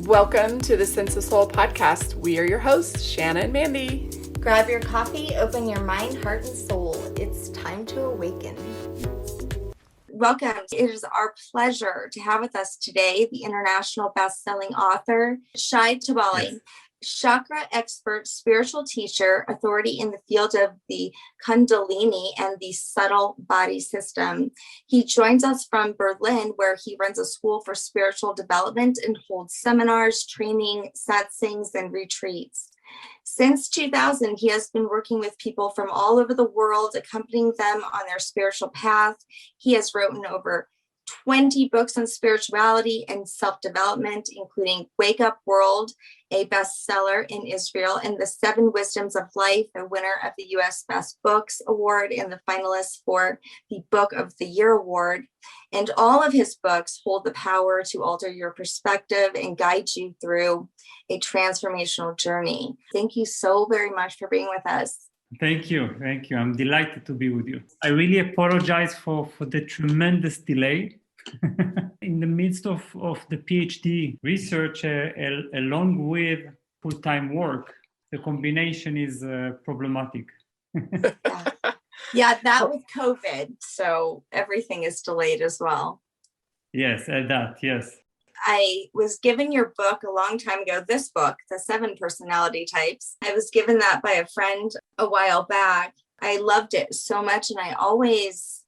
Welcome to the Sense of Soul podcast. We are your hosts, Shanna and Mandy. Grab your coffee, open your mind, heart, and soul. It's time to awaken. Welcome. It is our pleasure to have with us today the international best-selling author, Shai Tubali. Yes. Chakra expert, spiritual teacher, authority in the field of the Kundalini and the subtle body system. He joins us from Berlin, where he runs a school for spiritual development and holds seminars, training, satsangs, and retreats. Since 2000, he has been working with people from all over the world, accompanying them on their spiritual path. He has written over 20 books on spirituality and self-development, including Wake Up World, a bestseller in Israel, and The Seven Wisdoms of Life, a winner of the U.S. Best Books Award and the finalist for the Book of the Year Award. And all of his books hold the power to alter your perspective and guide you through a transformational journey. Thank you so very much for being with us. Thank you. I'm delighted to be with you. I really apologize for the tremendous delay. In the midst of the PhD research, along with full-time work, the combination is problematic. Yeah, that with COVID, so everything is delayed as well. Yes, yes. I was given your book a long time ago, this book, The Seven Personality Types. I was given that by a friend a while back. I loved it so much, and I always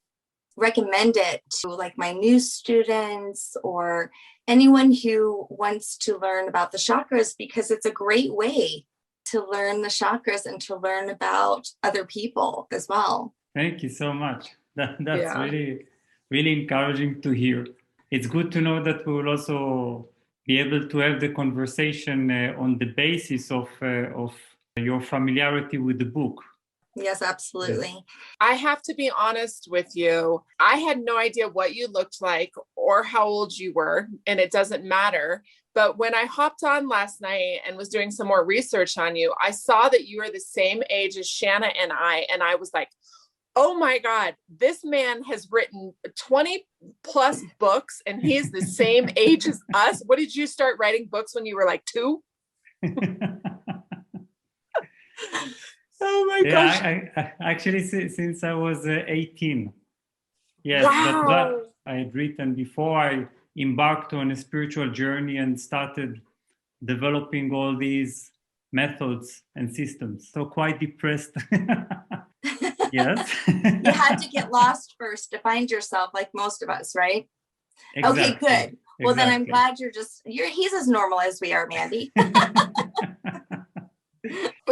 recommend it to like my new students or anyone who wants to learn about the chakras, because it's a great way to learn the chakras and to learn about other people as well. Thank you so much. That's really, really encouraging to hear. It's good to know that we will also be able to have the conversation on the basis of your familiarity with the book. Yes, absolutely. Yes. I have to be honest with you. I had no idea what you looked like or how old you were, and it doesn't matter. But when I hopped on last night and was doing some more research on you, I saw that you are the same age as Shanna and I was like, oh my God, this man has written 20 plus books and he's the same age as us. What, did you start writing books when you were like 2? Oh my gosh. I actually, since I was 18. Yes, wow. But I had written before I embarked on a spiritual journey and started developing all these methods and systems. So quite depressed. Yes. You had to get lost first to find yourself, like most of us, right? Exactly. Okay, good. Well, then I'm glad he's as normal as we are, Mandy.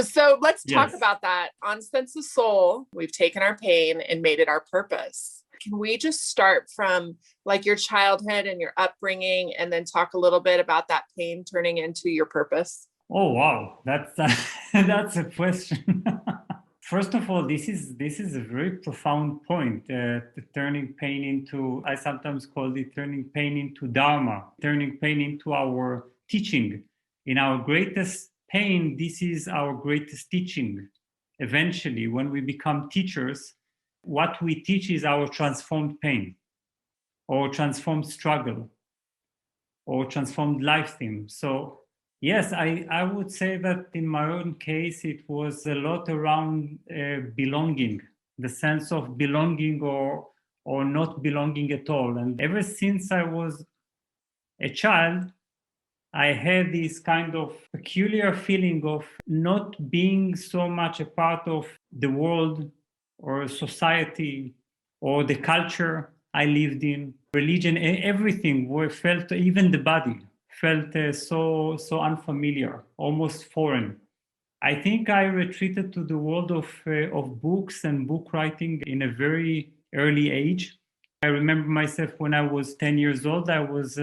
So let's talk about that. On Sense of Soul, we've taken our pain and made it our purpose. Can we just start from like your childhood and your upbringing and then talk a little bit about that pain turning into your purpose? Oh, wow. That's a question. First of all, this is a very profound point, turning pain into, I sometimes call it turning pain into Dharma, turning pain into our teaching. In our greatest pain, this is our greatest teaching. Eventually, when we become teachers, what we teach is our transformed pain, or transformed struggle, or transformed life theme. So yes, I would say that in my own case, it was a lot around belonging, the sense of belonging or not belonging at all. And ever since I was a child, I had this kind of peculiar feeling of not being so much a part of the world or society or the culture I lived in. Religion, everything felt, even the body, felt so unfamiliar, almost foreign. I think I retreated to the world of books and book writing in a very early age. I remember myself when I was 10 years old, I was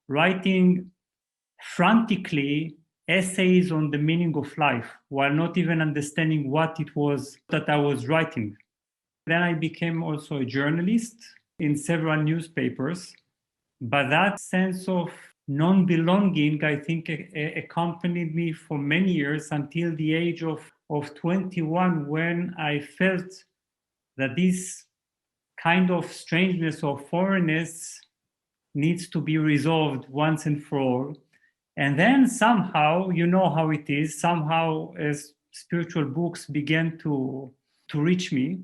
writing frantically essays on the meaning of life while not even understanding what it was that I was writing. Then I became also a journalist in several newspapers. But that sense of non-belonging, I think, accompanied me for many years until the age of 21, when I felt that this kind of strangeness or foreignness needs to be resolved once and for all. And then somehow, you know how it is, somehow as spiritual books began to reach me.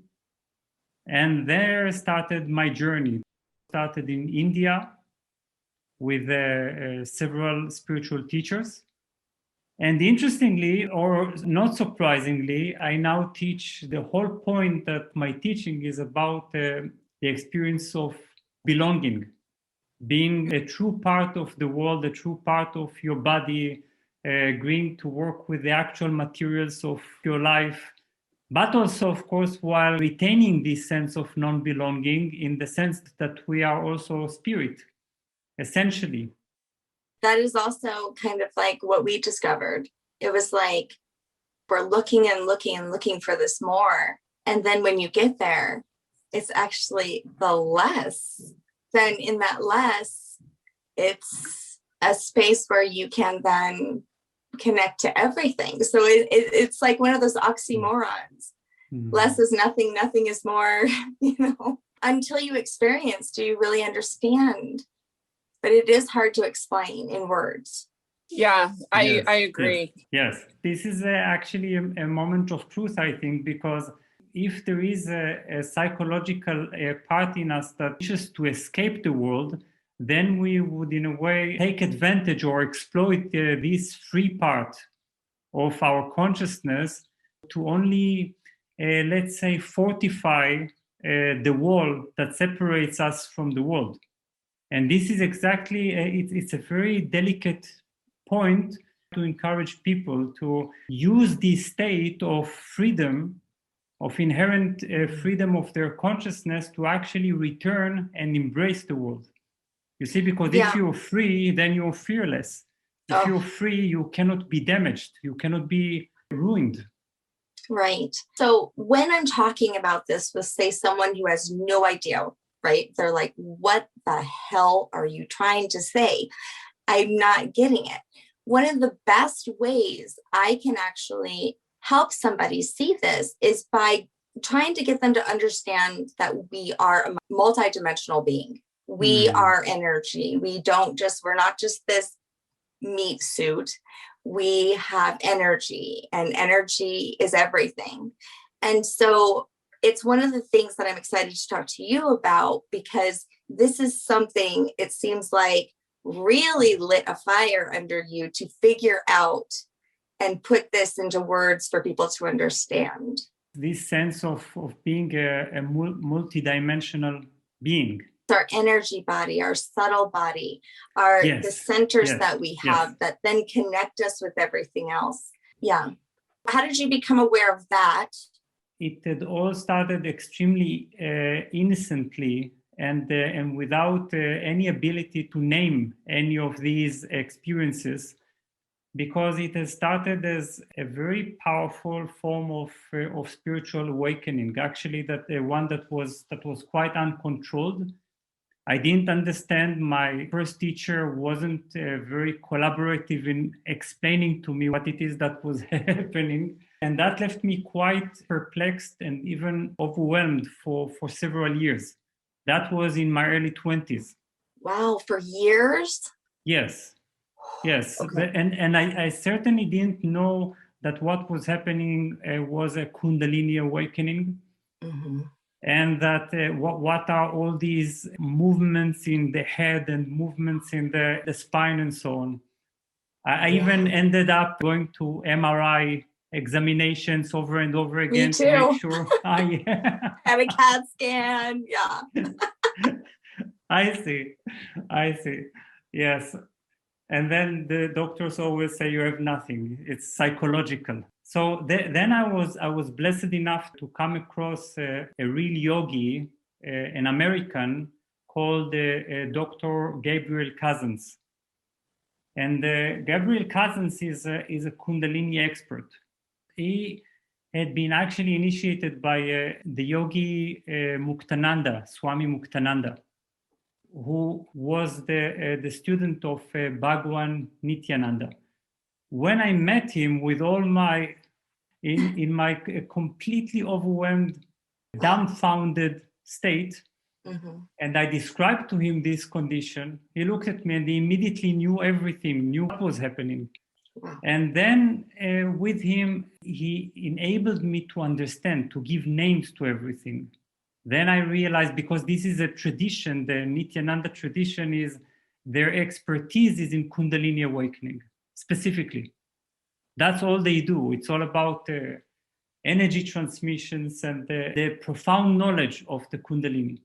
And there started my journey. Started in India with several spiritual teachers. And interestingly, or not surprisingly, I now teach. The whole point that my teaching is about the experience of belonging, being a true part of the world, a true part of your body, agreeing to work with the actual materials of your life, but also, of course, while retaining this sense of non-belonging in the sense that we are also spirit, essentially. That is also kind of like what we discovered. It was like we're looking and looking and looking for this more. And then when you get there, it's actually the less. Then in that less, it's a space where you can then connect to everything. So it's like one of those oxymorons. Mm-hmm. Less is nothing, nothing is more, until you experience, do you really understand? But it is hard to explain in words. Yeah, I agree. Yes. This is actually a moment of truth, I think, because if there is a psychological part in us that wishes to escape the world, then we would, in a way, take advantage or exploit this free part of our consciousness to only, let's say, fortify the wall that separates us from the world. And this is exactly, it's a very delicate point to encourage people to use this state of freedom, of inherent freedom of their consciousness to actually return and embrace the world. You see, because if you're free, then you're fearless. If you're free, you cannot be damaged. You cannot be ruined. Right. So when I'm talking about this with, say, someone who has no idea, right? They're like, what the hell are you trying to say? I'm not getting it. One of the best ways I can actually help somebody see this is by trying to get them to understand that we are a multidimensional being. We are energy. We're not just this meat suit. We have energy, and energy is everything. And so it's one of the things that I'm excited to talk to you about, because this is something, it seems like, really lit a fire under you to figure out and put this into words for people to understand. This sense of being a multidimensional being. Our energy body, our subtle body, the centers that we have that then connect us with everything else. Yeah. How did you become aware of that? It had all started extremely innocently and without any ability to name any of these experiences, because it has started as a very powerful form of spiritual awakening. Actually, that one that was quite uncontrolled. I didn't understand. My first teacher wasn't very collaborative in explaining to me what it is that was happening. And that left me quite perplexed and even overwhelmed for several years. That was in my early 20s. Wow, for years? Yes. Okay. And I certainly didn't know that what was happening was a Kundalini Awakening. Mm-hmm. And that what are all these movements in the head and movements in the spine and so on. I even ended up going to MRI examinations over and over again to make sure I had a CAT scan. Yeah. I see. Yes. And then the doctors always say you have nothing. It's psychological. So then I was blessed enough to come across a real yogi, an American called Dr. Gabriel Cousens. And Gabriel Cousens is a Kundalini expert. He had been actually initiated by the yogi Muktananda, Swami Muktananda, who was the student of Bhagwan Nityananda. When I met him with all my, in my completely overwhelmed, dumbfounded state, And I described to him this condition. He looked at me and he immediately knew everything, knew what was happening. Wow. And then with him, he enabled me to understand, to give names to everything. Then I realized, because this is a tradition, the Nityananda tradition, is their expertise is in Kundalini Awakening, specifically. That's all they do. It's all about energy transmissions and the profound knowledge of the Kundalini.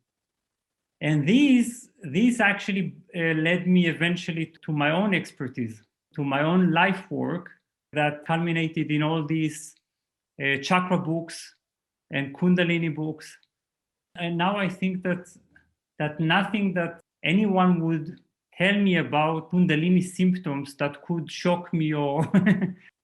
And these actually led me eventually to my own expertise, to my own life work that culminated in all these chakra books and Kundalini books. And now I think that nothing that anyone would tell me about Kundalini symptoms that could shock me or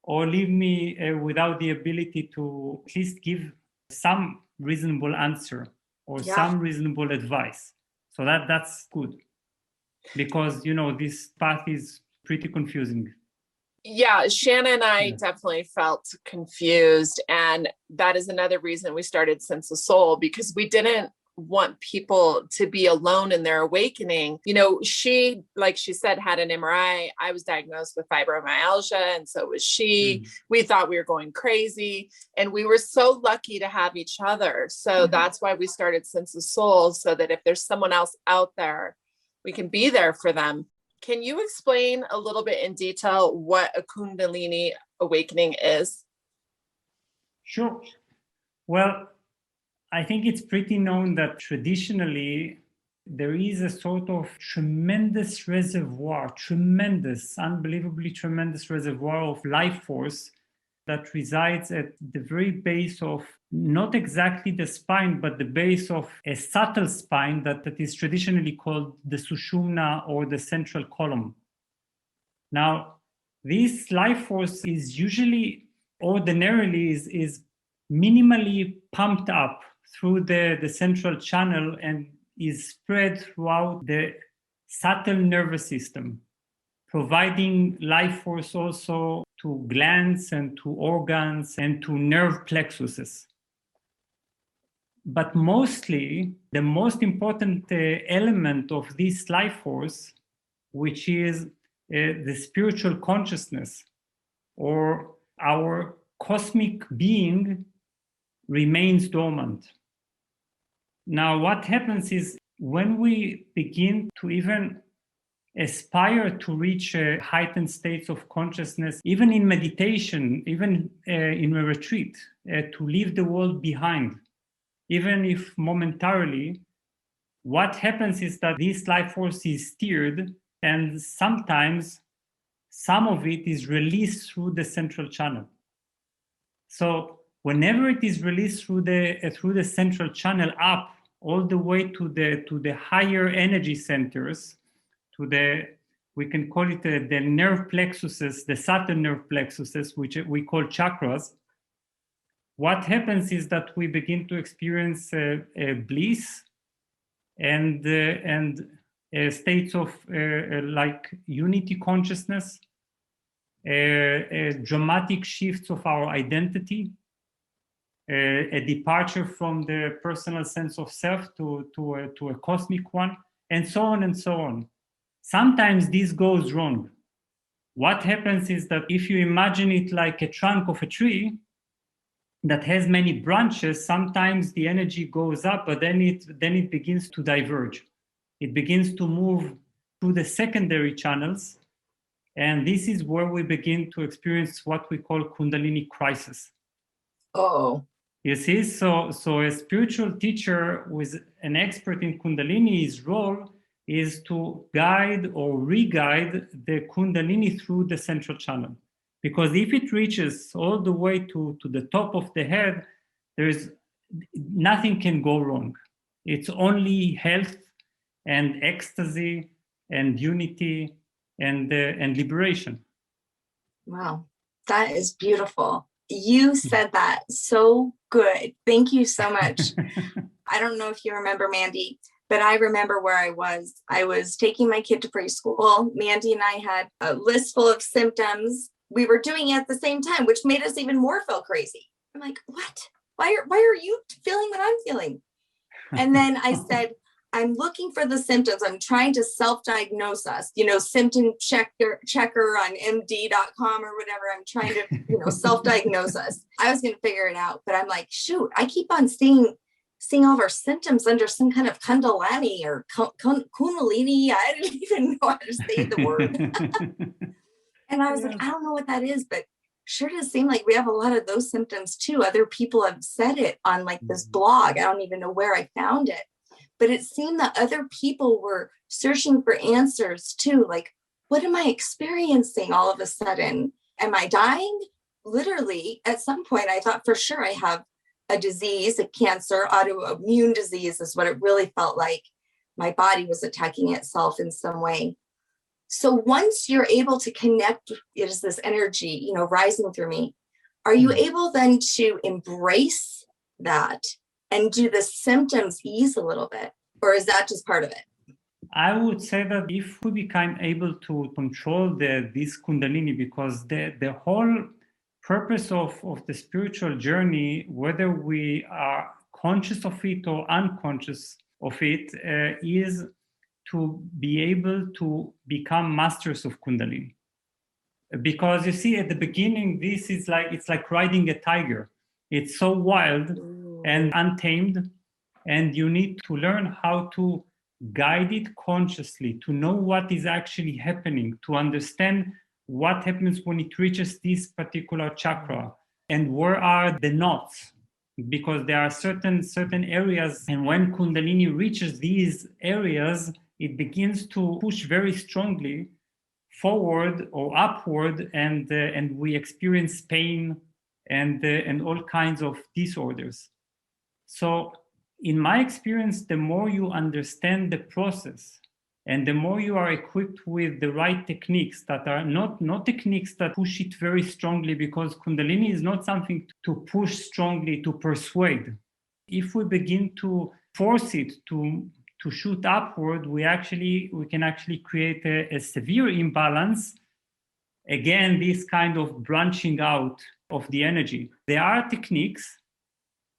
or leave me without the ability to at least give some reasonable answer or some reasonable advice. So that's good, because this path is pretty confusing. Yeah, Shanna and I definitely felt confused. And that is another reason we started Sense of Soul, because we didn't want people to be alone in their awakening. She, like she said, had an MRI. I was diagnosed with fibromyalgia, and so was she. We thought we were going crazy, and we were so lucky to have each other. So that's why we started Sense of Soul, so that if there's someone else out there, we can be there for them. Can you explain a little bit in detail what a Kundalini awakening is? Sure. Well, I think it's pretty known that traditionally there is a sort of tremendous reservoir, unbelievably tremendous reservoir of life force that resides at the very base of not exactly the spine, but the base of a subtle spine that is traditionally called the Sushumna, or the central column. Now, this life force is ordinarily minimally pumped up through the central channel and is spread throughout the subtle nervous system, providing life force also to glands and to organs and to nerve plexuses. But mostly, the most important element of this life force, which is the spiritual consciousness, or our cosmic being, remains dormant. Now, what happens is, when we begin to even aspire to reach heightened states of consciousness, even in meditation, even in a retreat, to leave the world behind, even if momentarily, what happens is that this life force is steered, and sometimes some of it is released through the central channel. So whenever it is released through the central channel up all the way to the higher energy centers, we can call it the nerve plexuses, the subtle nerve plexuses, which we call chakras. What happens is that we begin to experience bliss and states of like unity consciousness, dramatic shifts of our identity, a departure from the personal sense of self to a cosmic one, and so on and so on. Sometimes this goes wrong. What happens is that if you imagine it like a trunk of a tree that has many branches, sometimes the energy goes up, but then it begins to diverge. It begins to move through the secondary channels, and this is where we begin to experience what we call Kundalini Crisis. Oh. You see, so a spiritual teacher with an expert in Kundalini, his role is to guide or re-guide the Kundalini through the central channel. Because if it reaches all the way to the top of the head, nothing can go wrong. It's only health and ecstasy and unity and liberation. Wow, that is beautiful. You said that so good. Thank you so much. I don't know if you remember, Mandy, but I remember where I was. I was taking my kid to preschool. Mandy and I had a list full of symptoms. We were doing it at the same time, which made us even more feel crazy. I'm like, what? Why are you feeling what I'm feeling? And then I said, I'm looking for the symptoms. I'm trying to self-diagnose us, symptom checker on MD.com or whatever. I'm trying to, self-diagnose us. I was going to figure it out, but I'm like, shoot, I keep on seeing all of our symptoms under some kind of Kundalini or Kundalini. I didn't even know how to say the word. And I was like, I don't know what that is, but sure does seem like we have a lot of those symptoms too. Other people have said it on like this blog. I don't even know where I found it. But it seemed that other people were searching for answers too. Like, what am I experiencing all of a sudden? Am I dying? Literally, at some point, I thought for sure I have a disease, a cancer, autoimmune disease is what it really felt like. My body was attacking itself in some way. So once you're able to connect, it is this energy, rising through me. Are you able then to embrace that? And do the symptoms ease a little bit? Or is that just part of it? I would say that if we become able to control this Kundalini, because the whole purpose of the spiritual journey, whether we are conscious of it or unconscious of it, is to be able to become masters of Kundalini. Because you see, at the beginning, it's like riding a tiger. It's so wild and untamed, and you need to learn how to guide it consciously, to know what is actually happening, to understand what happens when it reaches this particular chakra and where are the knots, because there are certain areas, and when Kundalini reaches these areas, it begins to push very strongly forward or upward, and we experience pain and all kinds of disorders. So in my experience, the more you understand the process and the more you are equipped with the right techniques that are not techniques that push it very strongly, because Kundalini is not something to push strongly, to persuade. If we begin to force it to shoot upward, we can actually create a severe imbalance. Again, this kind of branching out of the energy. There are techniques.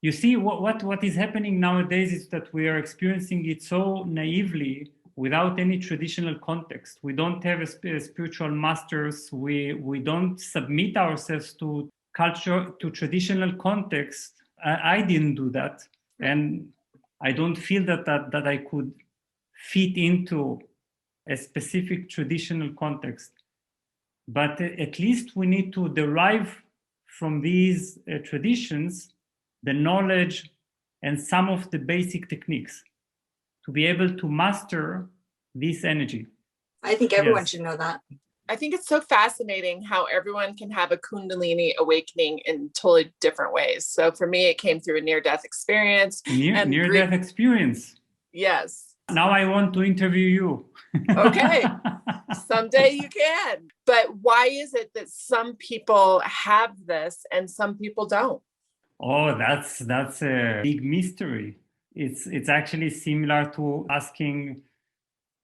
You see, what is happening nowadays is that we are experiencing it so naively without any traditional context. We don't have spiritual masters. We don't submit ourselves to culture, to traditional context. I didn't do that. And I don't feel that I could fit into a specific traditional context. But at least we need to derive from these traditions the knowledge and some of the basic techniques to be able to master this energy. I think everyone should know that. I think it's so fascinating how everyone can have a Kundalini awakening in totally different ways. So for me, it came through a near-death experience. Near-death experience. Yes. Now I want to interview you. Okay. Someday you can. But why is it that some people have this and some people don't? Oh, that's a big mystery. It's actually similar to asking,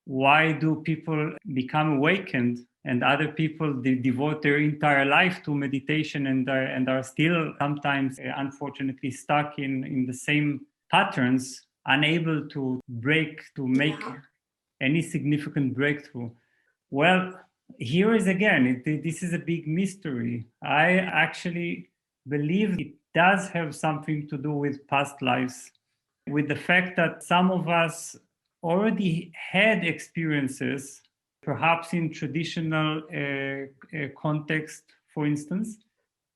why do people become awakened and other people devote their entire life to meditation and are still sometimes unfortunately stuck in the same patterns, unable to make any significant breakthrough? Well, here is again, this is a big mystery. I actually believe it does have something to do with past lives, with the fact that some of us already had experiences, perhaps in traditional context, for instance.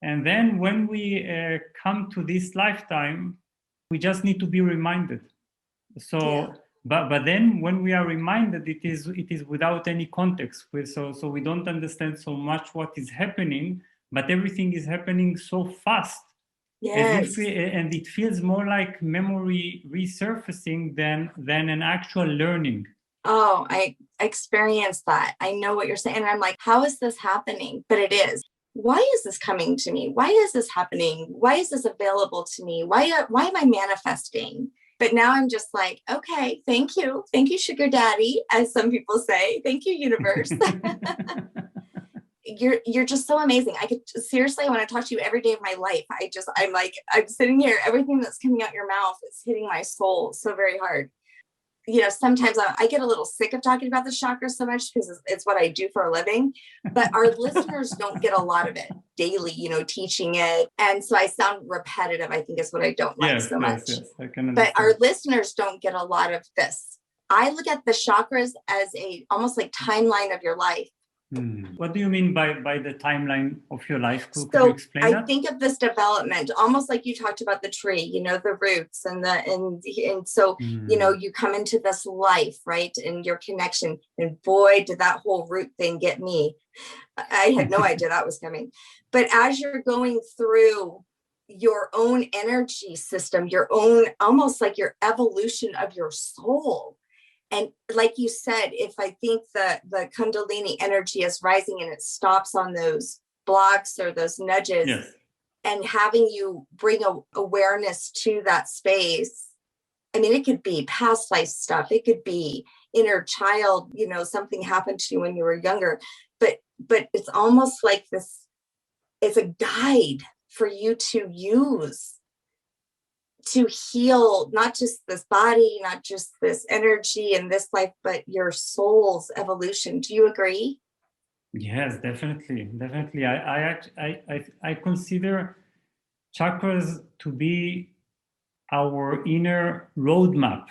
And then when we come to this lifetime, we just need to be reminded. So, but then when we are reminded, it is without any context. So we don't understand so much what is happening, but everything is happening so fast. Yes. And it feels more like memory resurfacing than an actual learning. Oh, I experienced that. I know what you're saying. And I'm like, how is this happening? But it is. Why is this coming to me? Why is this happening? Why is this available to me? Why am I manifesting? But now I'm just like, okay, thank you. Thank you, sugar daddy, as some people say. Thank you, universe. You're just so amazing. I want to talk to you every day of my life. I'm sitting here, everything that's coming out your mouth is hitting my soul so very hard. sometimes I get a little sick of talking about the chakras so much because it's what I do for a living, but our listeners don't get a lot of it daily, teaching it. And so I sound repetitive, I think is what I don't like so much. Yes, I can understand. But our listeners don't get a lot of this. I look at the chakras as almost like timeline of your life. What do you mean by the timeline of your life? Could you explain that? I think of this development almost like you talked about the tree, the roots and so you come into this life, right, and your connection, and boy, did that whole root thing get me. I had no idea that was coming. But as you're going through your own energy system, your own, almost like your evolution of your soul. And like you said, if I think the Kundalini energy is rising and it stops on those blocks or those nudges, yes, and having you bring awareness to that space. I mean, it could be past life stuff. It could be inner child, something happened to you when you were younger, but it's almost like this, it's a guide for you to use to heal, not just this body, not just this energy in this life, but your soul's evolution. Do you agree? Yes, definitely. I consider chakras to be our inner roadmap.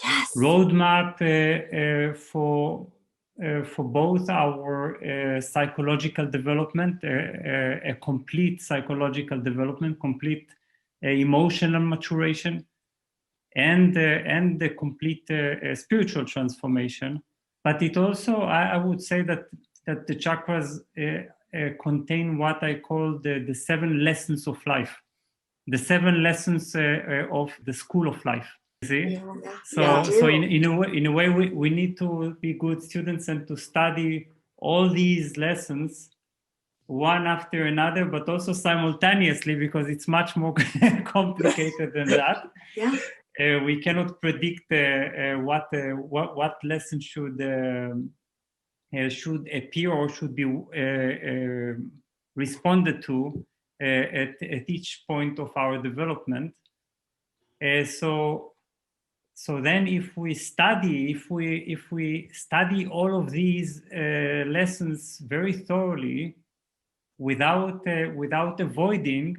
Yes. Roadmap for both our psychological development, a complete psychological development, complete emotional maturation, and the complete spiritual transformation. But it also, I would say that the chakras contain what I call the 7 lessons of life, the 7 lessons of the school of life. See? Yeah. So in a way we need to be good students and to study all these lessons one after another, but also simultaneously, because it's much more complicated than that. Yeah. We cannot predict what lesson should appear or should be responded to at each point of our development. So then, if we study all of these lessons very thoroughly, without avoiding,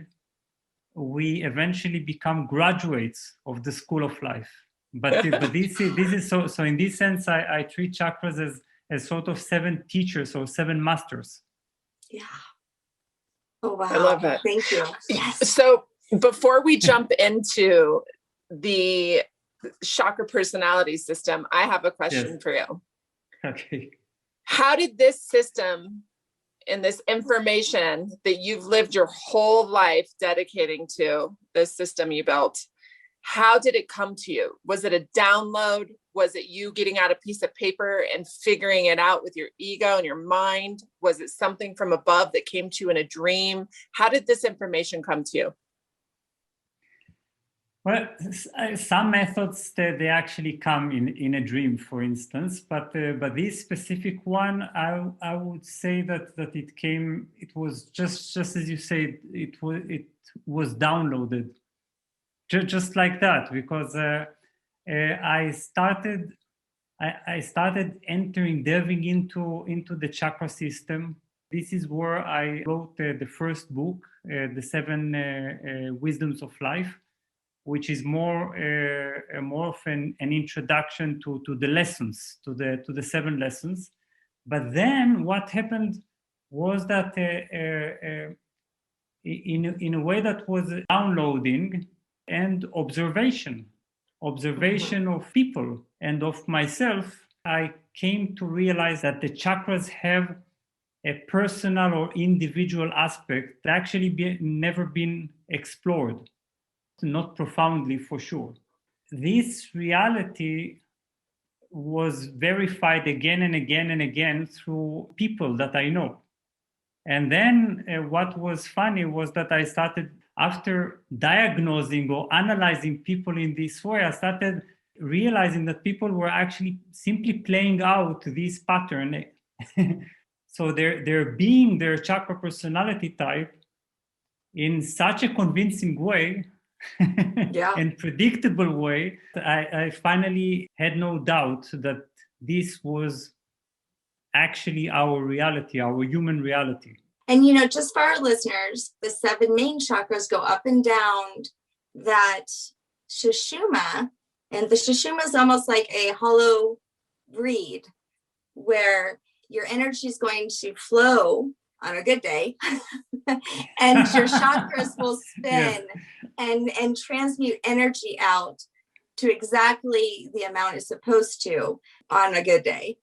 we eventually become graduates of the school of life. But this is so. In this sense, I treat chakras as sort of 7 teachers or 7 masters. Yeah. Oh wow! I love that. Thank you. Yes. So before we jump into the chakra personality system, I have a question for you. Okay. How did this system and this information that you've lived your whole life dedicating to, this system you built, how did it come to you? Was it a download? Was it you getting out a piece of paper and figuring it out with your ego and your mind? Was it something from above that came to you in a dream? How did this information come to you? Well, some methods they actually come in a dream, for instance, but this specific one, I would say that it came. It was just as you said. It was downloaded, just like that, because I started delving into the chakra system. This is where I wrote the first book, the 7 Wisdoms of Life, which is more of an introduction to the lessons, to the 7 lessons. But then what happened was that in a way that was downloading and observation of people and of myself, I came to realize that the chakras have a personal or individual aspect that actually never been explored. Not profoundly, for sure. This reality was verified again and again and again through people that I know. And then what was funny was that I started, after diagnosing or analyzing people in this way, I started realizing that people were actually simply playing out this pattern. So they're being their chakra personality type in such a convincing way Yeah. and predictable way, I finally had no doubt that this was actually our reality, our human reality. And, you know, just for our listeners, the 7 main chakras go up and down that Sushumna, and the Sushumna is almost like a hollow reed where your energy is going to flow on a good day and your chakras will spin and transmute energy out to exactly the amount it's supposed to on a good day.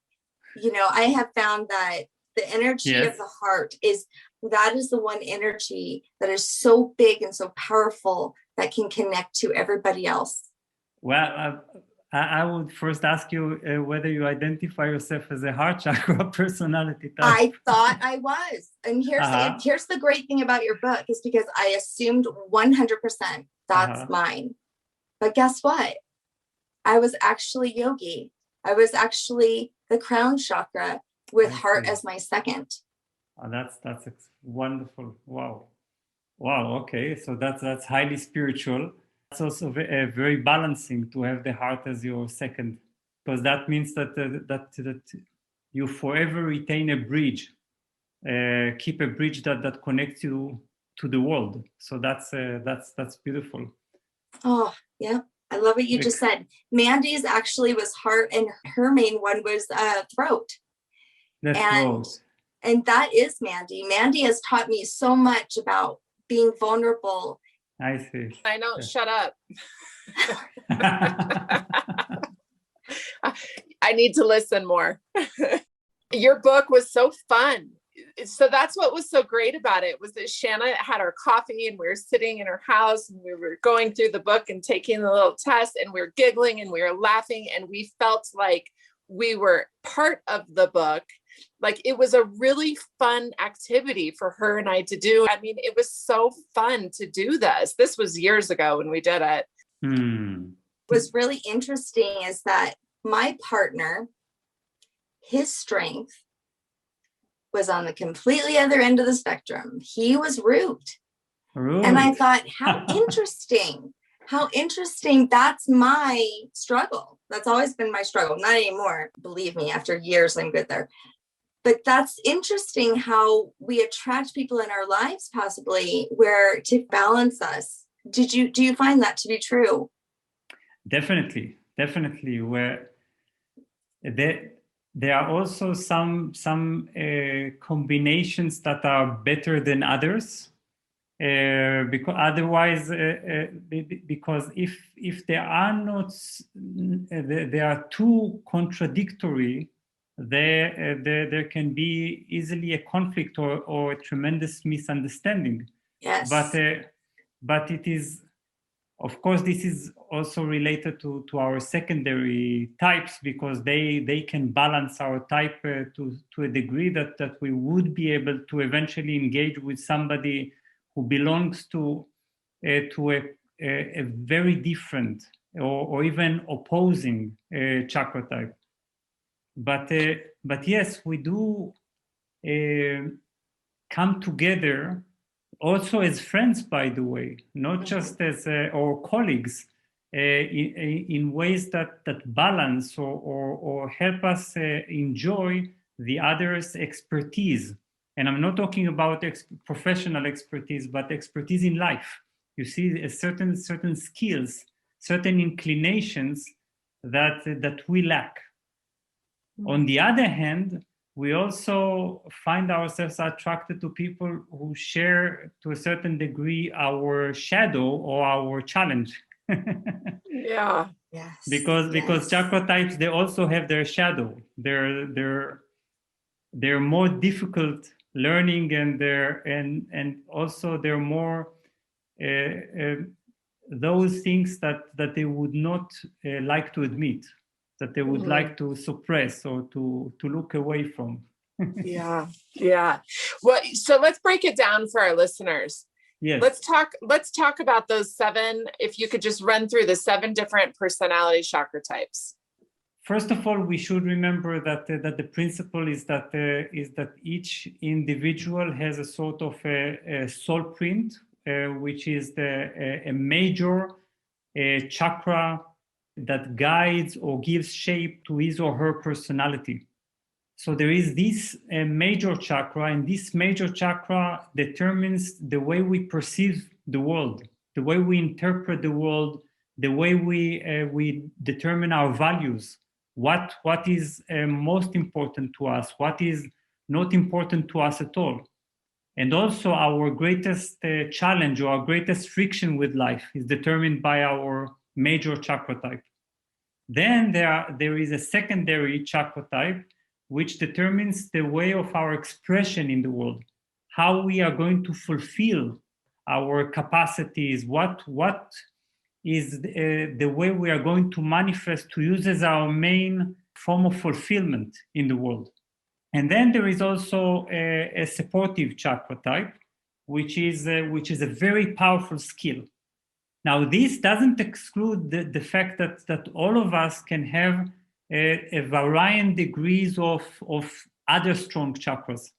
You know, I have found that the energy of the heart is the one energy that is so big and so powerful that can connect to everybody else. Well, I would first ask you whether you identify yourself as a heart chakra personality type. I thought I was. And here's the great thing about your book is because I assumed 100% that's mine. But guess what? I was actually Yogi. I was actually the crown chakra with heart as my second. Oh, that's wonderful. Wow. Okay. So that's highly spiritual. It's also very balancing to have the heart as your second, because that means that you forever retain a bridge, keep a bridge that connects you to the world. So that's beautiful. Oh yeah, I love what you just said. Mandy's actually was heart, and her main one was throat. And that is Mandy. Mandy has taught me so much about being vulnerable. I see. I know. Shut up. I need to listen more. Your book was so fun. So that's what was so great about it, was that Shanna had our coffee and we were sitting in her house and we were going through the book and taking the little test and we were giggling and we were laughing and we felt like we were part of the book. Like it was a really fun activity for her and I to do. I mean, it was so fun to do this. This was years ago when we did it. What's really interesting is that my partner, his strength was on the completely other end of the spectrum. He was root. And I thought, how interesting. How interesting. That's my struggle. That's always been my struggle. Not anymore. Believe me, after years, I'm good there. But that's interesting how we attract people in our lives, possibly, where to balance us. Do you find that to be true? Definitely. Where there are also some combinations that are better than others. Because otherwise, because if there are not, they are too contradictory, there can be easily a conflict or a tremendous misunderstanding. Yes. But it is, of course, this is also related to our secondary types, because they can balance our type to a degree that we would be able to eventually engage with somebody who belongs to a very different or even opposing chakra type. But yes, we do come together also as friends, by the way, not just as or colleagues, in ways that balance or help us enjoy the other's expertise. And I'm not talking about professional expertise, but expertise in life. You see, certain skills, certain inclinations that we lack. On the other hand, we also find ourselves attracted to people who share, to a certain degree, our shadow or our challenge. Yeah. Yes. Because chakra types, they also have their shadow. They're more difficult learning, and also they're more those things that they would not like to admit, that they would like to suppress or to look away from. Yeah. Well, so let's break it down for our listeners. Yes. Let's talk about those 7. If you could just run through the 7 different personality chakra types. First of all, we should remember that the principle is that each individual has a sort of a soul print which is a major chakra that guides or gives shape to his or her personality. So there is this major chakra, and this major chakra determines the way we perceive the world, the way we interpret the world, the way we determine our values, what is most important to us, what is not important to us at all. And also our greatest challenge or our greatest friction with life is determined by our major chakra type. Then there is a secondary chakra type, which determines the way of our expression in the world, how we are going to fulfill our capacities, what is the way we are going to manifest, to use as our main form of fulfillment in the world. And then there is also a supportive chakra type, which is a very powerful skill. Now, this doesn't exclude the fact that all of us can have a varying degrees of other strong chakras.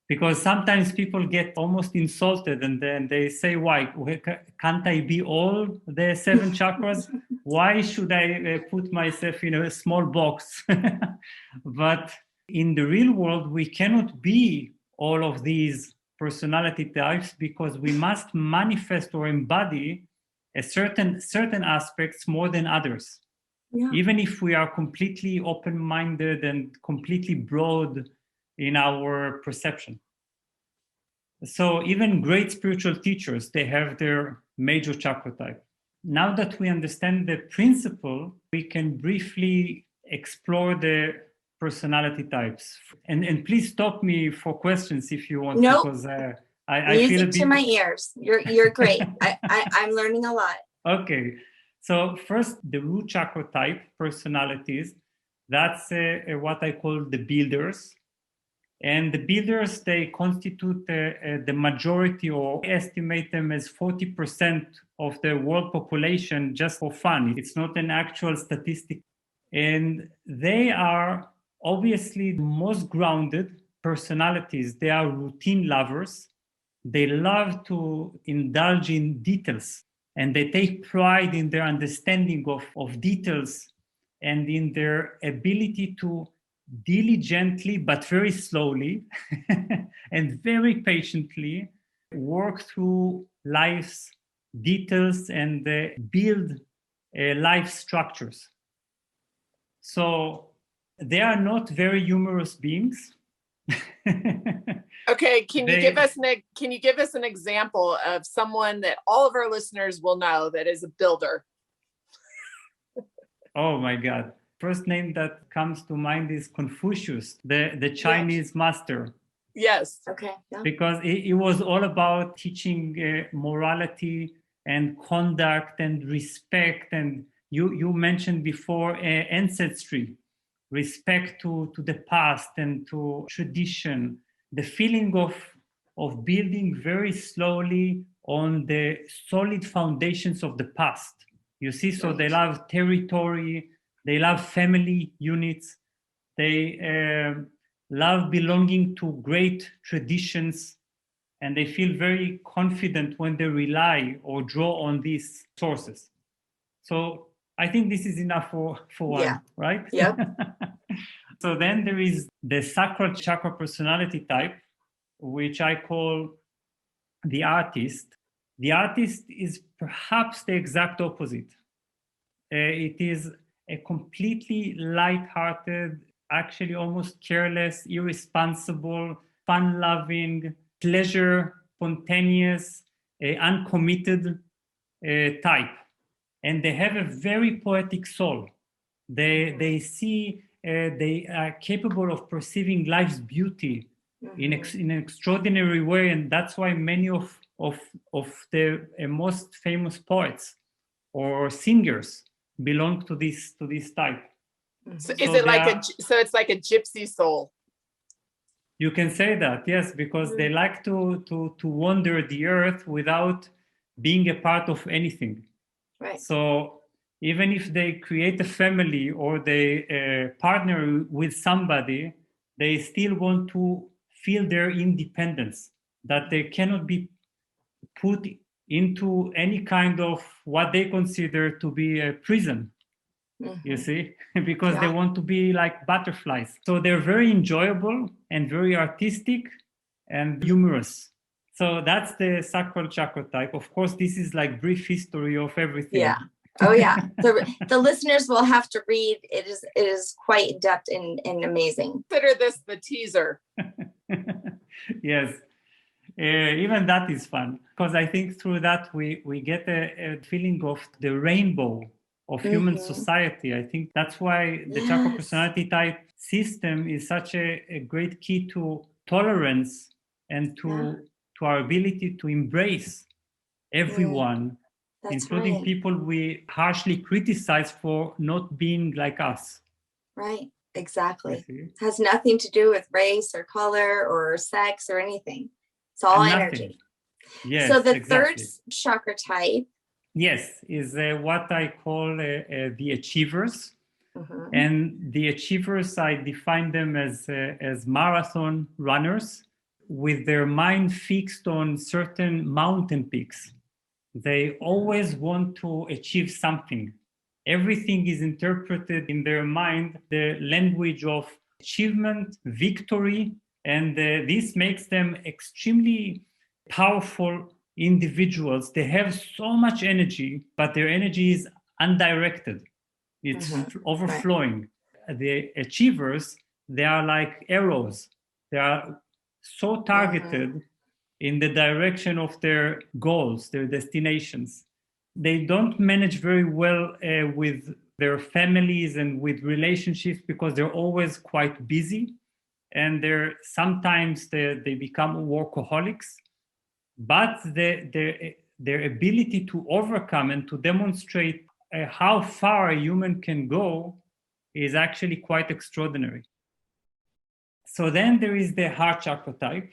Because sometimes people get almost insulted and then they say, why? Can't I be all the 7 chakras? Why should I put myself in a small box? But in the real world, we cannot be all of these personality types because we must manifest or embody a certain aspects more than others. Yeah. Even if we are completely open-minded and completely broad in our perception. So even great spiritual teachers, they have their major chakra type. Now that we understand the principle, we can briefly explore the personality types. And please stop me for questions if you want. Nope. Because I feel Music to my ears. You're great. I'm learning a lot. Okay. So first, the root chakra type personalities, that's what I call the builders. And the builders, they constitute the majority, or estimate them as 40% of the world population just for fun. It's not an actual statistic. And they are obviously the most grounded personalities. They are routine lovers. They love to indulge in details. And they take pride in their understanding of details and in their ability to diligently, but very slowly and very patiently work through life's details and build life structures. So they are not very humorous beings. Okay, can you give us an example of someone that all of our listeners will know that is a builder? Oh my God. First name that comes to mind is Confucius, the Chinese master. Yes. Okay. Yeah. Because it was all about teaching morality and conduct and respect. And you mentioned before ancestry, respect to the past and to tradition, the feeling of building very slowly on the solid foundations of the past. You see, so they love territory, they love family units, they love belonging to great traditions, and they feel very confident when they rely or draw on these sources. So I think this is enough for one, right? Yeah. So then there is the sacral chakra personality type, which I call the artist. The artist is perhaps the exact opposite. It is a completely light-hearted, actually almost careless, irresponsible, fun-loving, pleasure, spontaneous, uncommitted type. And they have a very poetic soul. They see, they are capable of perceiving life's beauty in an extraordinary way. And that's why many of the most famous poets or singers belong to this type. So is it like so it's like a gypsy soul? You can say that, yes, because they like to wander the earth without being a part of anything. Right. So even if they create a family or they partner with somebody, they still want to feel their independence, that they cannot be put into any kind of what they consider to be a prison, you see, because they want to be like butterflies. So they're very enjoyable and very artistic and humorous. So that's the sacral chakra type. Of course, this is like brief history of everything. Yeah. Oh yeah. The listeners will have to read. It is quite in depth and amazing. Consider this the teaser. Yes. Even that is fun, because I think through that we get a feeling of the rainbow of human society. I think that's why the chakra personality type system is such a great key to tolerance and to our ability to embrace everyone, including people we harshly criticize for not being like us. Right, exactly. It has nothing to do with race or color or sex or anything. It's all energy. Yes, so the third chakra type, yes, is what I call the achievers. And the achievers, I define them as marathon runners with their mind fixed on certain mountain peaks. They always want to achieve something. Everything is interpreted in their mind, the language of achievement, victory, and this makes them extremely powerful individuals. They have so much energy, but their energy is undirected. It's overflowing. The achievers, they are like arrows. They are so targeted in the direction of their goals, their destinations. They don't manage very well with their families and with relationships because they're always quite busy, and sometimes they become workaholics. But their ability to overcome and to demonstrate how far a human can go is actually quite extraordinary. So then there is the heart chakra type,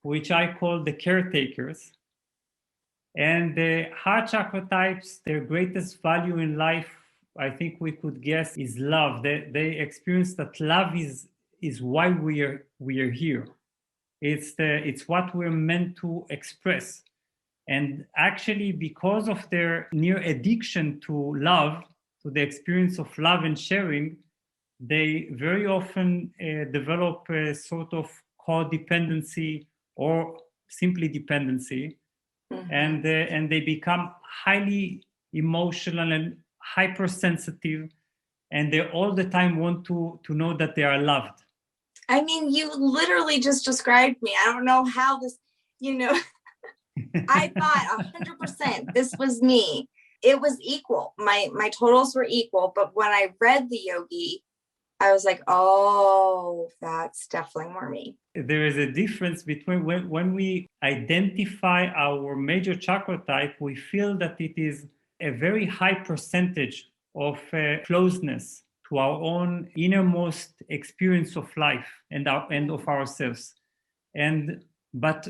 which I call the caretakers. And the heart chakra types, their greatest value in life, I think we could guess, is love. They experience that love is why we are here. It's what we're meant to express. And actually, because of their near addiction to love, to the experience of love and sharing, they very often develop a sort of codependency or simply dependency. And they become highly emotional and hypersensitive, and they all the time want to know that they are loved. I mean, you literally just described me. I don't know how this, I thought 100% this was me. It was equal. My totals were equal. But when I read the Yogi, I was like, oh, that's definitely more me. There is a difference between when we identify our major chakra type, we feel that it is a very high percentage of closeness to our own innermost experience of life and of ourselves. But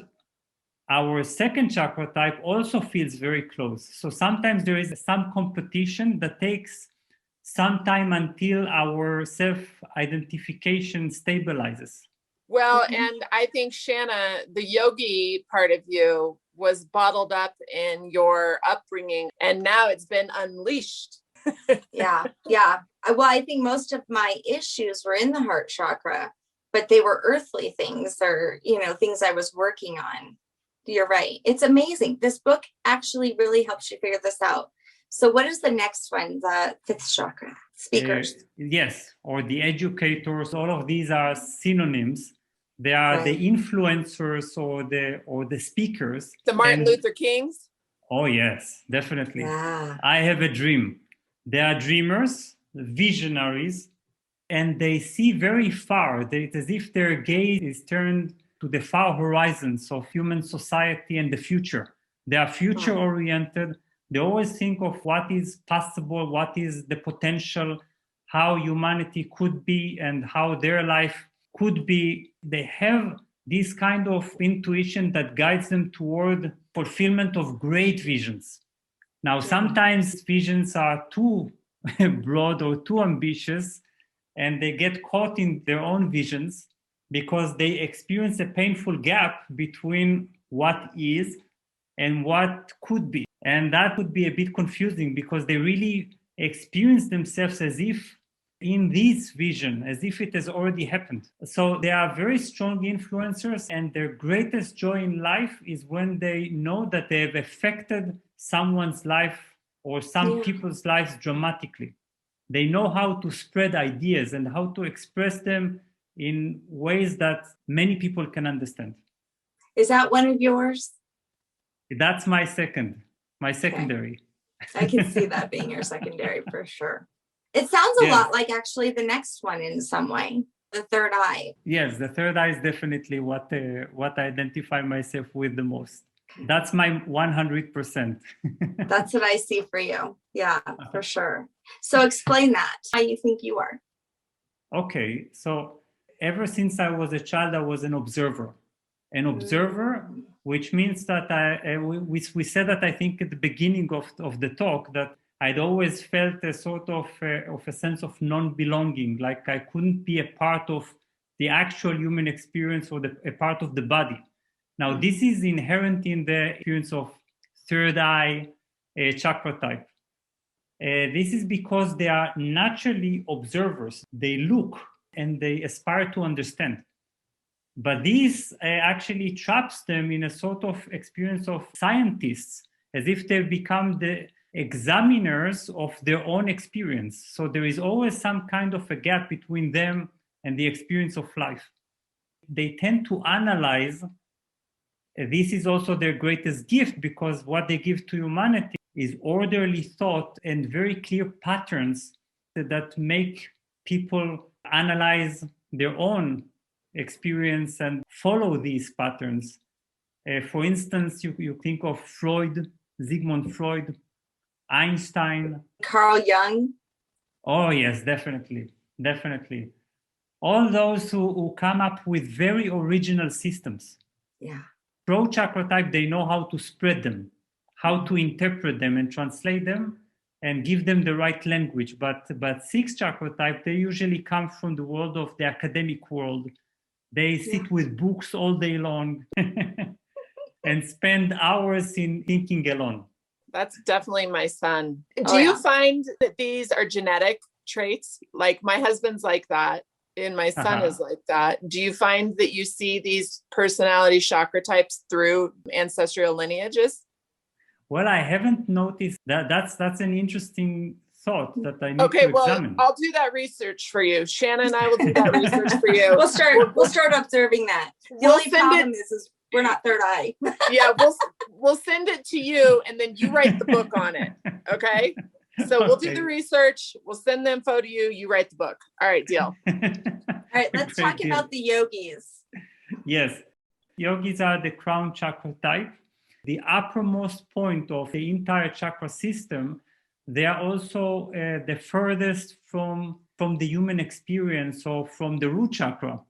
our second chakra type also feels very close. So sometimes there is some competition that takes some time until our self-identification stabilizes. Well, and I think, Shanna, the yogi part of you was bottled up in your upbringing, and now it's been unleashed. Yeah. Well, I think most of my issues were in the heart chakra, but they were earthly things or, things I was working on. You're right. It's amazing. This book actually really helps you figure this out. So what is the next one? The fifth chakra, speakers. Yes, or the educators. All of these are synonyms. They are the influencers or the speakers. The Martin Luther Kings? Oh, yes, definitely. Yeah. I have a dream. They are dreamers, visionaries, and they see very far. It's as if their gaze is turned to the far horizons of human society and the future. They are future-oriented. They always think of what is possible, what is the potential, how humanity could be, and how their life could be. They have this kind of intuition that guides them toward fulfillment of great visions. Now, sometimes visions are too broad or too ambitious, and they get caught in their own visions because they experience a painful gap between what is and what could be. And that would be a bit confusing because they really experience themselves as if in this vision, as if it has already happened. So they are very strong influencers, and their greatest joy in life is when they know that they have affected someone's life or some people's lives dramatically. They know how to spread ideas and how to express them in ways that many people can understand. Is that one of yours? That's my secondary. I can see that being your secondary for sure. It sounds a lot like actually the next one in some way, the third eye. Yes, the third eye is definitely what I identify myself with the most. That's my 100%. That's what I see for you. Yeah, for sure. So explain that, how you think you are. Okay, so ever since I was a child, I was an observer. An observer, which means that we said that I think at the beginning of the talk that I'd always felt a sort of a sense of non-belonging, like I couldn't be a part of the actual human experience or a part of the body. Now, this is inherent in the experience of third eye chakra type. This is because they are naturally observers. They look and they aspire to understand. But this actually traps them in a sort of experience of scientists, as if they've become the examiners of their own experience. So there is always some kind of a gap between them and the experience of life. They tend to analyze. This is also their greatest gift, because what they give to humanity is orderly thought and very clear patterns that make people analyze their own experience and follow these patterns. For instance, you think of Freud, Sigmund Freud, Einstein, Carl Jung. Oh yes, definitely. All those who come up with very original systems. Yeah. Pro chakra type, they know how to spread them, how to interpret them and translate them and give them the right language. But sixth chakra type, they usually come from the world of the academic world. They sit with books all day long and spend hours in thinking alone. That's definitely my son. Do you find that these are genetic traits? Like my husband's like that, and my son is like that. Do you find that you see these personality chakra types through ancestral lineages? Well, I haven't noticed that. That's an interesting thought that I need to examine. I'll do that research for you. Shannon and I will do that research for you. We'll start observing that. The only problem is we're not third eye. Yeah, we'll send it to you, and then you write the book on it. Okay. So we'll do the research. We'll send the info to you. You write the book. All right, deal. All right, let's talk about the yogis. Yes, yogis are the crown chakra type, the uppermost point of the entire chakra system. They are also the furthest from the human experience, or from the root chakra,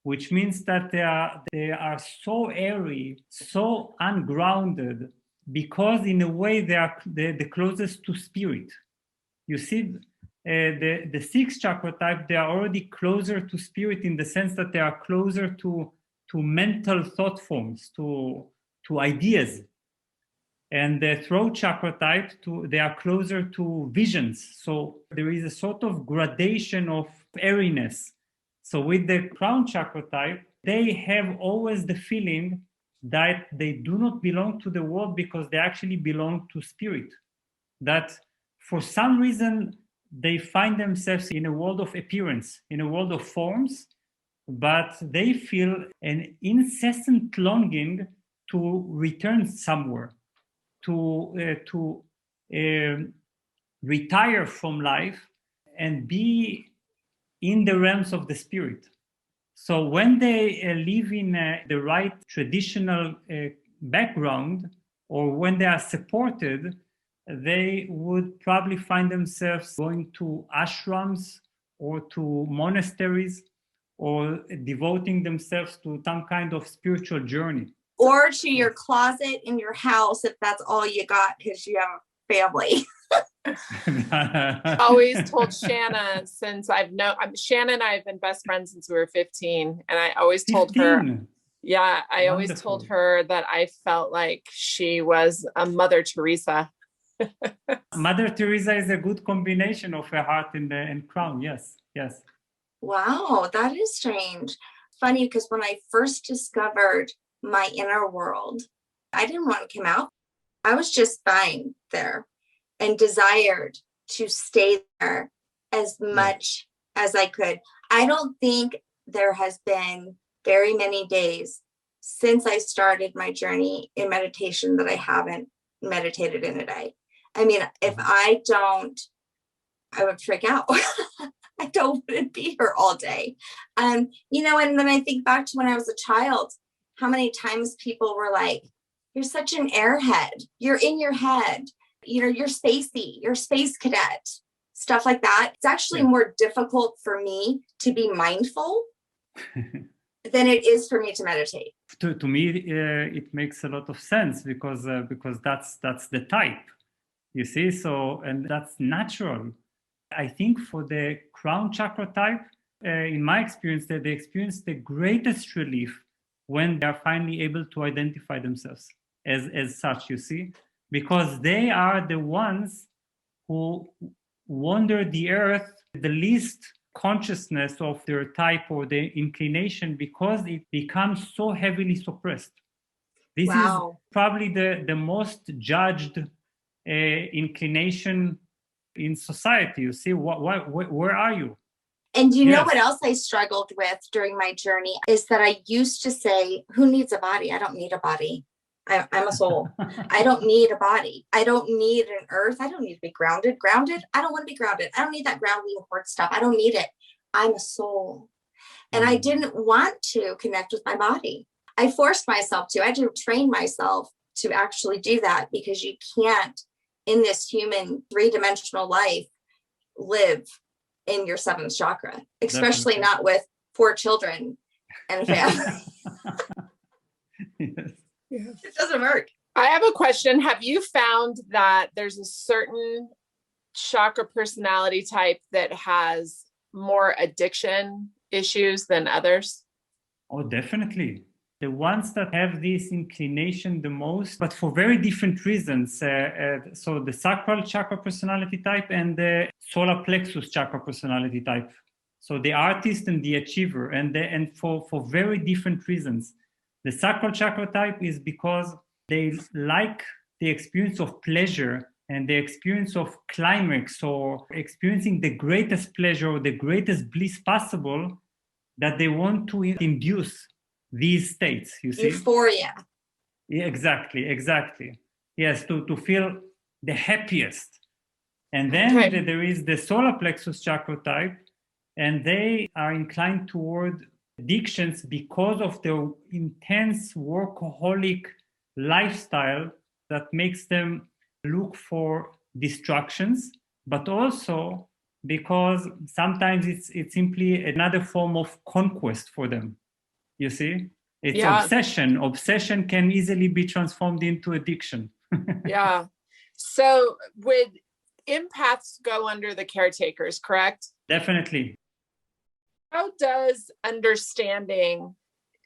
which means that they are so airy, so ungrounded, because in a way they are the closest to spirit. You see, the sixth chakra type, they are already closer to spirit in the sense that they are closer to mental thought forms, to ideas. And the throat chakra type, they are closer to visions. So there is a sort of gradation of airiness. So with the crown chakra type, they have always the feeling that they do not belong to the world, because they actually belong to spirit. That for some reason, they find themselves in a world of appearance, in a world of forms, but they feel an incessant longing to return somewhere, to retire from life and be in the realms of the spirit. So when they live in the right traditional background, or when they are supported, they would probably find themselves going to ashrams or to monasteries, or devoting themselves to some kind of spiritual journey. Or to your closet in your house, if that's all you got because you have a family. Always told Shanna, since Shanna and I have been best friends since we were 15, and I always told her, Yeah, I always told Wonderful. her that I felt like she was a Mother Teresa. Mother Teresa is a good combination of a heart and crown. Yes, yes. Wow, that is strange. Funny, because when I first discovered my inner world, I didn't want to come out. I was just fine there and desired to stay there as much as I could. I don't think there has been very many days since I started my journey in meditation that I haven't meditated in a day. I mean, if I don't, I would freak out. I don't want to be here all day. You know, and then I think back to when I was a child, how many times people were like, you're such an airhead. You're in your head. You know, you're spacey, you're space cadet, stuff like that. It's actually more difficult for me to be mindful than it is for me to meditate. To me, it makes a lot of sense because that's the type, you see. So, and that's natural. I think for the crown chakra type, in my experience, that they experience the greatest relief when they are finally able to identify themselves as such, you see, because they are the ones who wander the earth the least consciousness of their type or their inclination, because it becomes so heavily suppressed. This is probably the most judged inclination in society. You see, where are you? And you know what else I struggled with during my journey is that I used to say, who needs a body? I don't need a body. I'm a soul. I don't need a body. I don't need an earth. I don't need to be grounded. I don't want to be grounded. I don't need that grounding cord stuff. I don't need it. I'm a soul. And I didn't want to connect with my body. I forced myself to. I had to train myself to actually do that, because you can't, in this human three-dimensional life, live in your seventh chakra, especially not with 4 children and a family. It doesn't work. I have a question. Have you found that there's a certain chakra personality type that has more addiction issues than others? Oh, definitely. The ones that have this inclination the most, but for very different reasons. So the sacral chakra personality type and the solar plexus chakra personality type. So the artist and the achiever, and for very different reasons. The sacral chakra type is because they like the experience of pleasure and the experience of climax, or experiencing the greatest pleasure or the greatest bliss possible, that they want to induce these states, you see. Euphoria. Yeah, exactly. Yes, to feel the happiest. And then there is the solar plexus chakra type, and they are inclined toward addictions because of their intense workaholic lifestyle that makes them look for distractions, but also because sometimes it's simply another form of conquest for them. You see, it's obsession. Obsession can easily be transformed into addiction. Yeah. So would empaths go under the caretakers, correct? Definitely. How does understanding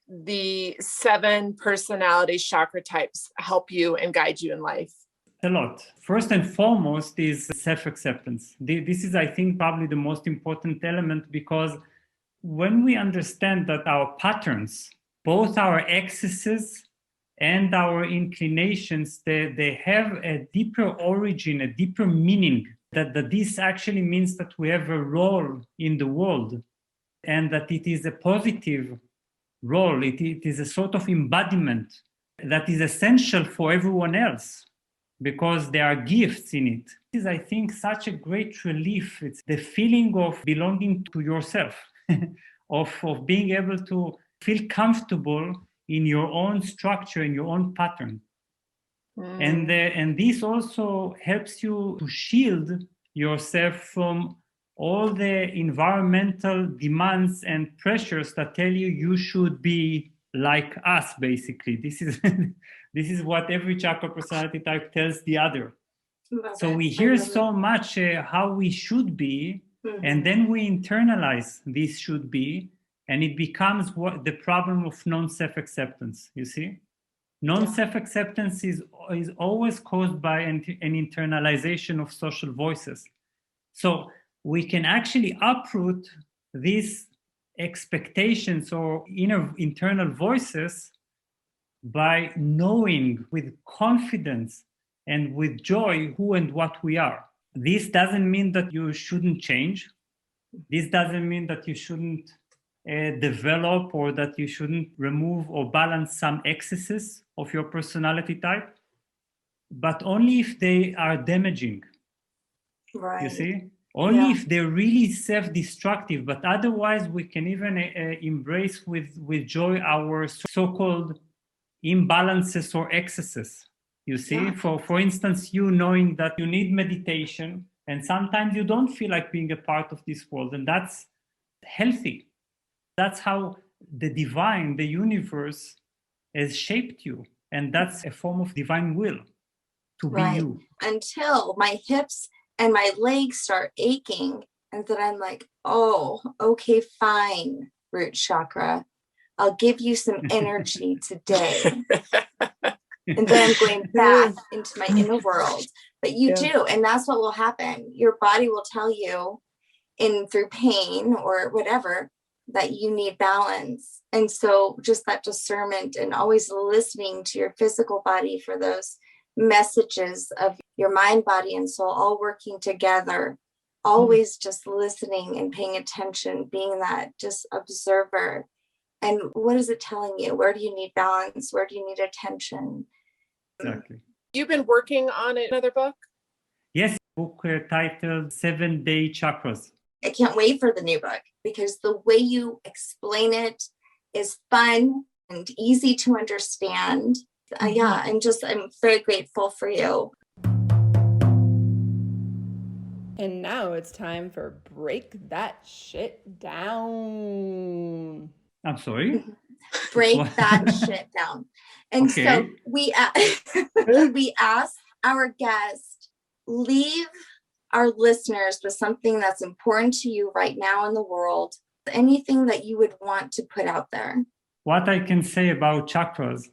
the 7 personality chakra types help you and guide you in life? A lot. First and foremost is self-acceptance. This is, I think, probably the most important element, because when we understand that our patterns, both our excesses and our inclinations, they have a deeper origin, a deeper meaning, that this actually means that we have a role in the world, and that it is a positive role. It is a sort of embodiment that is essential for everyone else, because there are gifts in it. It is, I think, such a great relief. It's the feeling of belonging to yourself, of being able to feel comfortable in your own structure, in your own pattern. And this also helps you to shield yourself from all the environmental demands and pressures that tell you should be like us, basically. This is what every chakra personality type tells the other. So we hear so much how we should be, and then we internalize this should be, And it becomes what the problem of non-self-acceptance, you see? Non-self-acceptance is always caused by an internalization of social voices. So we can actually uproot these expectations or internal voices by knowing with confidence and with joy who and what we are. This doesn't mean that you shouldn't change. This doesn't mean that you shouldn't develop or that you shouldn't remove or balance some excesses of your personality type, but only if they are damaging. Right. You see? Only if they're really self-destructive, but otherwise we can even embrace with joy our so-called imbalances or excesses. You see, for instance, you knowing that you need meditation and sometimes you don't feel like being a part of this world, and that's healthy. That's how the divine, the universe, has shaped you, and that's a form of divine will to be you. Until my hips and my legs start aching, and then I'm like, oh, okay, fine, root chakra, I'll give you some energy today. And then I'm going back into my inner world. But you do, and that's what will happen. Your body will tell you through pain or whatever that you need balance. And so just that discernment and always listening to your physical body for those messages of your mind, body, and soul all working together, always just listening and paying attention, being that just observer. And what is it telling you? Where do you need balance? Where do you need attention? Exactly. You've been working on another book? Yes, book titled 7 Chakras. I can't wait for the new book because the way you explain it is fun and easy to understand. I'm very grateful for you. And now it's time for Break That Shit Down. I'm sorry? Break that shit down. And so we ask our guest, leave our listeners with something that's important to you right now in the world, anything that you would want to put out there. What I can say about chakras,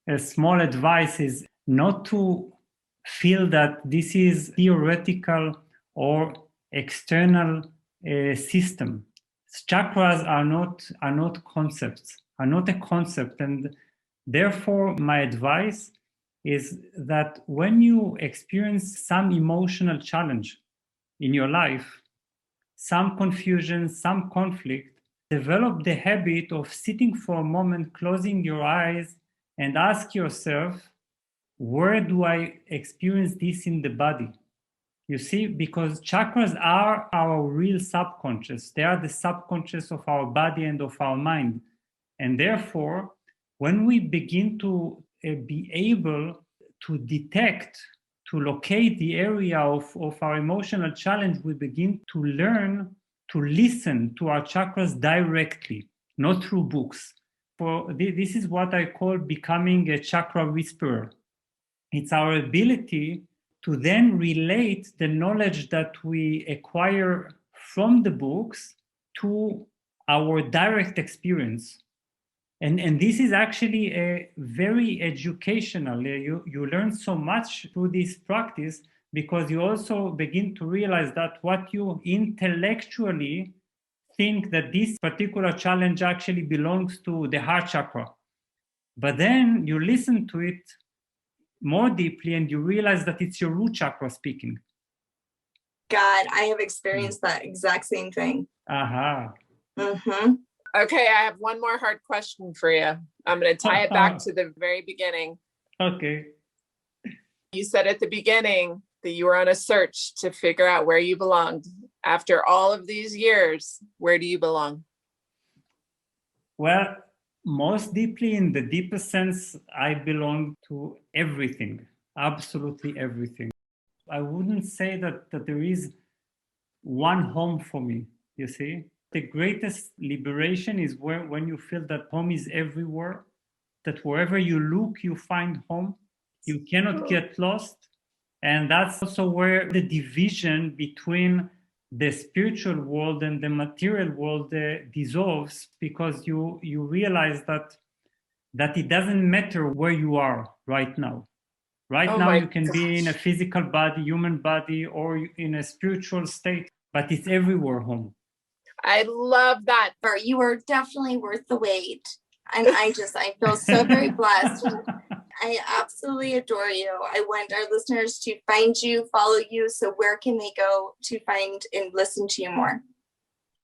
a small advice is not to feel that this is theoretical or external system. Chakras are not concepts, are not a concept, and therefore my advice is that when you experience some emotional challenge in your life, some confusion, some conflict, develop the habit of sitting for a moment, closing your eyes, and ask yourself, where do I experience this in the body? You see, because chakras are our real subconscious. They are the subconscious of our body and of our mind. And therefore, when we begin to be able to detect, to locate the area of our emotional challenge, we begin to learn to listen to our chakras directly, not through books. This is what I call becoming a chakra whisperer. It's our ability to then relate the knowledge that we acquire from the books to our direct experience. And this is actually a very educational. You learn so much through this practice because you also begin to realize that what you intellectually think that this particular challenge actually belongs to the heart chakra. But then you listen to it more deeply and you realize that it's your root chakra speaking. God, I have experienced that exact same thing. Aha. Mm-hmm. Okay, I have one more hard question for you. I'm going to tie it back to the very beginning. Okay. You said at the beginning that you were on a search to figure out where you belonged. After all of these years, where do you belong? Well, most deeply, in the deepest sense, I belong to everything, absolutely everything. I wouldn't say that there is one home for me, you see. The greatest liberation is when you feel that home is everywhere, that wherever you look, you find home. You cannot get lost. And that's also where the division between the spiritual world and the material world dissolves, because you realize that it doesn't matter where you are right now. Right now, you can be in a physical body, human body, or in a spiritual state, but it's everywhere home. I love that. You are definitely worth the wait. And I feel so very blessed. I absolutely adore you. I want our listeners to find you, follow you. So where can they go to find and listen to you more?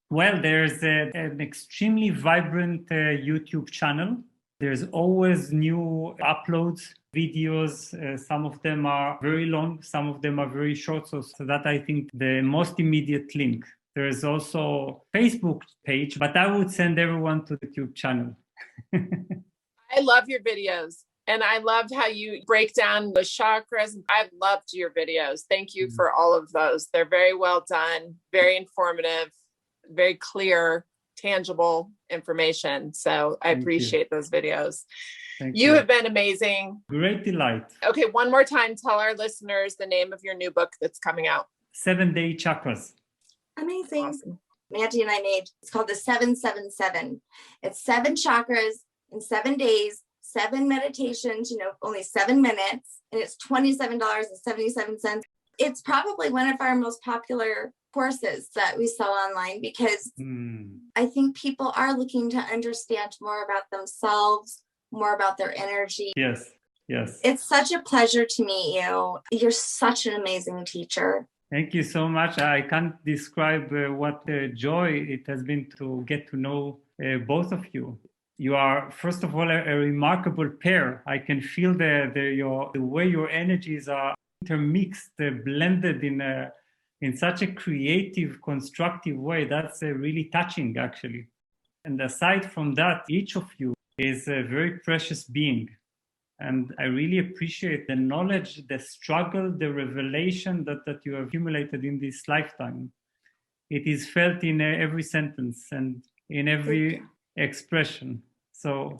Well, there's an extremely vibrant YouTube channel. There's always new uploads, videos. Some of them are very long, some of them are very short. So that, I think, the most immediate link. There's also a Facebook page, but I would send everyone to the YouTube channel. I love your videos. And I loved how you break down the chakras. I loved your videos. Thank you for all of those. They're very well done, very informative, very clear, tangible information. So I appreciate those videos. Thank you have been amazing. Great delight. Okay, one more time, tell our listeners the name of your new book that's coming out. 7 Day Chakras. Amazing. Awesome. Mandy and I made, it's called the 777. It's 7 chakras in 7 days, 7 meditations, only 7 minutes, and it's $27.77. It's probably one of our most popular courses that we sell online, because I think people are looking to understand more about themselves, more about their energy. Yes. It's such a pleasure to meet you. You're such an amazing teacher. Thank you so much. I can't describe what joy it has been to get to know both of you. You are, first of all, a remarkable pair. I can feel the way your energies are intermixed, blended in such a creative, constructive way. That's really touching, actually. And aside from that, each of you is a very precious being. And I really appreciate the knowledge, the struggle, the revelation that you have accumulated in this lifetime. It is felt in every sentence and in every expression. So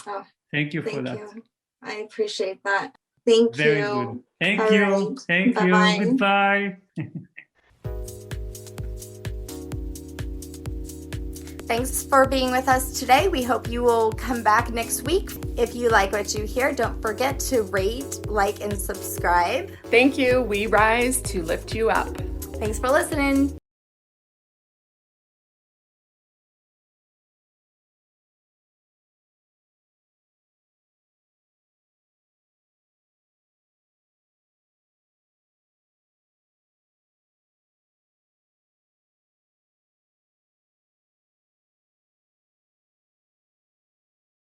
thank you for that. You. I appreciate that. Thank you. Very good. Thank All you. right. Thank Bye-bye. you. Goodbye. Thanks for being with us today. We hope you will come back next week. If you like what you hear, don't forget to rate, like, and subscribe. Thank you. We rise to lift you up. Thanks for listening.